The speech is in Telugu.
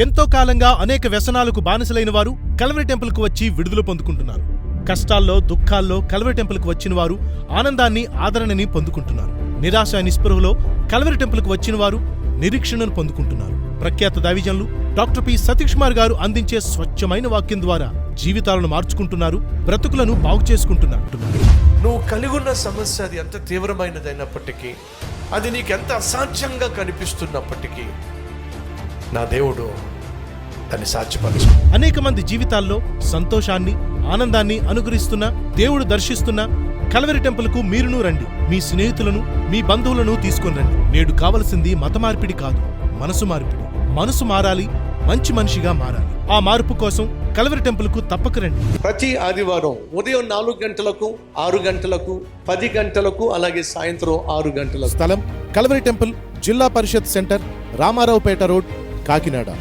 ఎంతో కాలంగా అనేక వ్యసనాలకు బానిసలైన వారు కల్వరి టెంపుల్కు వచ్చి విడుదల పొందుకుంటున్నారు. కష్టాల్లో దుఃఖాల్లో కల్వరి టెంపుల్కు వచ్చిన వారు ఆనందాన్ని ఆదరణని పొందుకుంటున్నారు. నిరాశ నిస్పృహలో కల్వరి టెంపుల్కు వచ్చిన వారు నిరీక్షణను పొందుకుంటున్నారు. ప్రఖ్యాత దైవజనులు డాక్టర్ పి సతీష్ కుమార్ గారు అందించే స్వచ్ఛమైన వాక్యం ద్వారా జీవితాలను మార్చుకుంటున్నారు, బ్రతుకులను బాగు చేసుకుంటున్నారు. నువ్వు కలిగి ఉన్న సమస్య అది ఎంత తీవ్రమైనదైనప్పటికీ, అది నీకెంత అసాధ్యంగా కనిపిస్తున్నప్పటికీ నా దేవుడు దాన్ని సాధ్యపరచు. అనేక మంది జీవితాల్లో సంతోషాన్ని ఆనందాన్ని అనుగ్రహిస్తున్న దేవుడు దర్శిస్తున్న కల్వరి టెంపుల్కు మీరును రండి. మీ స్నేహితులను మీ బంధువులను తీసుకుని రండి. నేడు కావలసింది మత మార్పిడి కాదు, మనసు మార్పిడి. మనసు మారాలి, మంచి మనిషిగా మారాలి. ఆ మార్పు కోసం కల్వరి టెంపుల్కు తప్పక రండి. ప్రతి ఆదివారం ఉదయం 4 గంటలకు, 6 గంటలకు, 10 గంటలకు, అలాగే సాయంత్రం 6 గంటలకు. స్థలం కల్వరి టెంపుల్, జిల్లా పరిషత్ సెంటర్, రామారావుపేట రోడ్, కాకినాడ.